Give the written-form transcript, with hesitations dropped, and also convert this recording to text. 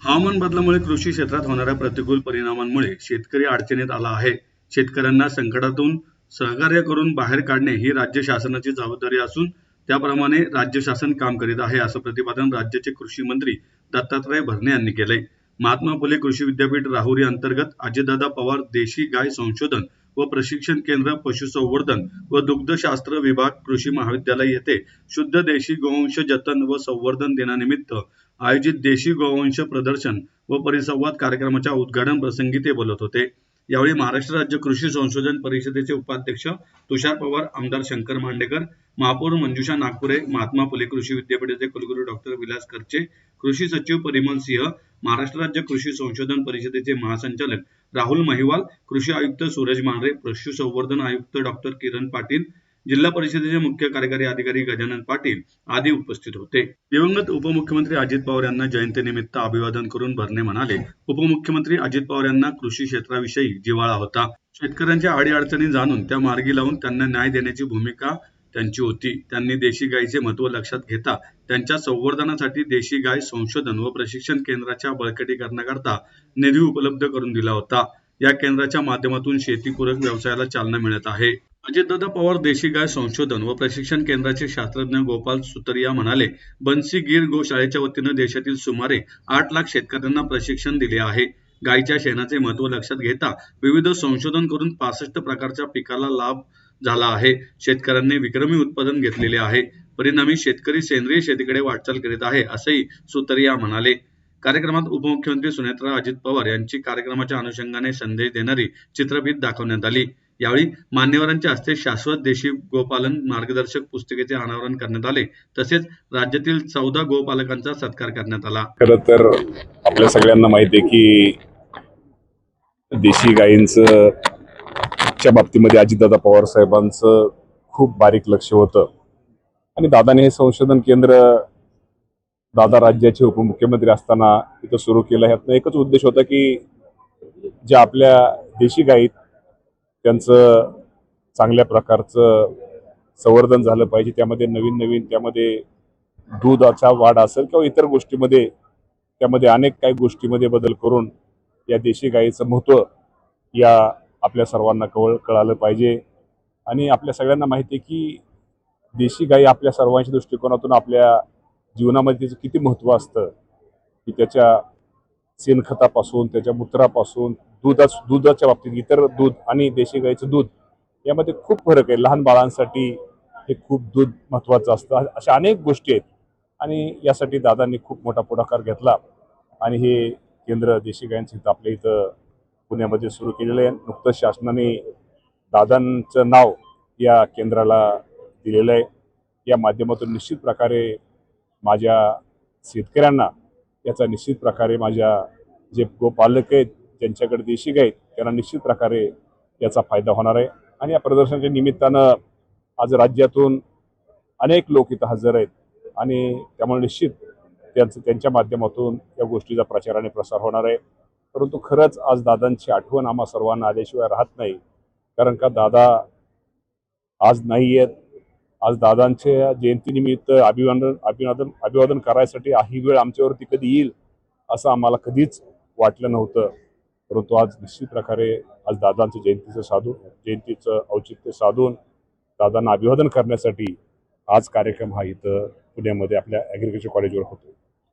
हवामान बदलामुळे कृषी क्षेत्रात होणाऱ्या प्रतिकूल परिणामांमुळे शेतकरी अडचणीत आला आहे. शेतकऱ्यांना संकटातून सहकार्य करून बाहेर काढणे ही राज्य शासनाची जबाबदारी असून त्याप्रमाणे राज्य शासन काम करीत आहे, असं प्रतिपादन राज्याचे कृषी मंत्री दत्तात्रय भरणे यांनी केलंय. महात्मा फुले कृषी विद्यापीठ राहुरी अंतर्गत अजितदादा पवार देशी गाय संशोधन व प्रशिक्षण केंद्र, पशुसंवर्धन व दुग्धशास्त्र विभाग, कृषी महाविद्यालय येथे शुद्ध देशी गोवंश जतन व संवर्धन दिनानिमित्त आयोजित देशी गोवंश प्रदर्शन व परिसंवाद कार्यक्रमाच्या उद्घाटन प्रसंगी ते बोलत होते. यावेळी महाराष्ट्र राज्य कृषी संशोधन परिषदेचे उपाध्यक्ष तुषार पवार, आमदार शंकर मांडेकर, महापौर मंजुषा नागपुरे, महात्मा फुले कृषी विद्यापीठाचे कुलगुरू डॉक्टर विलास खर्चे, कृषी सचिव परिमल सिंह, महाराष्ट्र राज्य कृषी संशोधन परिषदेचे महासंचालक राहुल महिवाल, कृषी आयुक्त सूरज मांढरे, पशुसंवर्धन आयुक्त डॉक्टर किरण पाटील, जिल्हा परिषदेचे मुख्य कार्यकारी अधिकारी गजानन पाटील आदी उपस्थित होते. दिवंगत उपमुख्यमंत्री अजित पवार यांना जयंतीनिमित्त अभिवादन करून भरणे म्हणाले, उपमुख्यमंत्री अजित पवार यांना कृषी क्षेत्राविषयी जिव्हाळा होता. शेतकऱ्यांच्या अडीअडचणी जाणून त्या मार्गी लावून त्यांना न्याय देण्याची भूमिका त्यांची होती. त्यांनी देशी गायीचे महत्त्व लक्षात घेता त्यांच्या संवर्धनासाठी देशी गाय संशोधन व प्रशिक्षण केंद्राच्या बळकटीकरणाकरता निधी उपलब्ध करून दिला होता. या केंद्राच्या माध्यमातून शेतीपूरक व्यवसायाला चालना मिळत आहे. अजितदादा पवार देशी गाय संशोधन व प्रशिक्षण केंद्राचे शास्त्रज्ञ गोपाल सुतरिया म्हणाले, बन्सी गिर गोशाळेच्या वतीनं देशातील सुमारे 8 लाख शेतकऱ्यांना प्रशिक्षण दिले आहे. गायीच्या शेणाचे महत्त्व लक्षात घेता विविध संशोधन करून 65 प्रकारच्या पिकाला लाभ झाला आहे. शेतकऱ्यांनी विक्रमी उत्पादन घेतलेले आहे. परिणामी शेतकरी सेंद्रिय शेतीकडे वाटचाल करीत आहे, असंही सुतरिया म्हणाले. कार्यक्रमात उपमुख्यमंत्री सुनेत्रा अजित पवार यांची कार्यक्रमाच्या अनुषंगाने संदेश देणारी चित्रफीत दाखवण्यात आली. यावेळी मान्यवरांच्या हस्ते शाश्वत देशी गोपालन मार्गदर्शक पुस्तिकेचे अनावरण करण्यात आले. तसेच राज्यातील 14 गोपालकांचा सत्कार करण्यात आला. खरं तर आपल्या सगळ्यांना माहिती आहे की देशी गायींचं च्या बाबतीमध्ये अजितदादा पवार साहेबांचं खूप बारीक लक्ष होतं आणि दादाने हे संशोधन केंद्र दादा राज्याचे उपमुख्यमंत्री असताना इथं सुरू केलं. ह्यातनं एकच उद्देश होता की ज्या आपल्या देशी गायीत त्यांचं चांगल्या प्रकारचं संवर्धन झालं पाहिजे. त्यामध्ये नवीन त्यामध्ये दुधाचा वाढ असेल किंवा इतर गोष्टीमध्ये त्यामध्ये अनेक काही गोष्टीमध्ये बदल करून या देशी गायीचं महत्त्व या आपल्या सर्वांना कळालं पाहिजे. आणि आपल्या सगळ्यांना माहिती आहे की देशी गाई आपल्या सर्वांच्या दृष्टिकोनातून आपल्या जीवनामध्ये त्याचं किती महत्त्व असतं की त्याच्या शेणखतापासून, त्याच्या मूत्रापासून, दुधाच्या बाबतीत इतर दूध आणि देशी गाईचं दूध यामध्ये खूप फरक आहे. लहान बाळांसाठी हे खूप दूध महत्त्वाचं असतं. अशा अनेक गोष्टी आहेत आणि यासाठी दादांनी खूप मोठा पुढाकार घेतला आणि हे केंद्र देशी गायींचं इथं आपल्या इथं पुण्यामध्ये सुरू केलेलं आहे. नुकतंच शासनाने दादांचं नाव या केंद्राला दिलेलं आहे. या माध्यमातून निश्चित प्रकारे माझ्या शेतकऱ्यांना याचा निश्चित प्रकारे माझ्या जे गोपालक आहेत ज्यांच्याकडे देशी गाय आहेत त्यांना निश्चित प्रकारे याचा फायदा होणार आहे. आणि या प्रदर्शनाच्या निमित्तानं आज राज्यातून अनेक लोक इथं हजर आहेत आणि त्यामुळे निश्चित त्यांच्या माध्यमातून या गोष्टीचा प्रचार आणि प्रसार होणार आहे. परंतु खरंच आज दादांची आठवण आम्हा सर्वांना आल्याशिवाय राहत नाही. कारण का दादा आज नाही आहेत. आज दादांच्या जयंतीनिमित्त अभिवादन करायसाठी ही वेळ आमच्यावरती कधी येईल असं आम्हाला कधीच वाटलं नव्हतं. परंतु आज निश्चित प्रकारे आज दादांचं जयंतीचं औचित्य साधून दादांना अभिवादन करण्यासाठी आज कार्यक्रम हा इथं पुण्यामध्ये आपल्या ॲग्रिकल्चर कॉलेजवर होतो.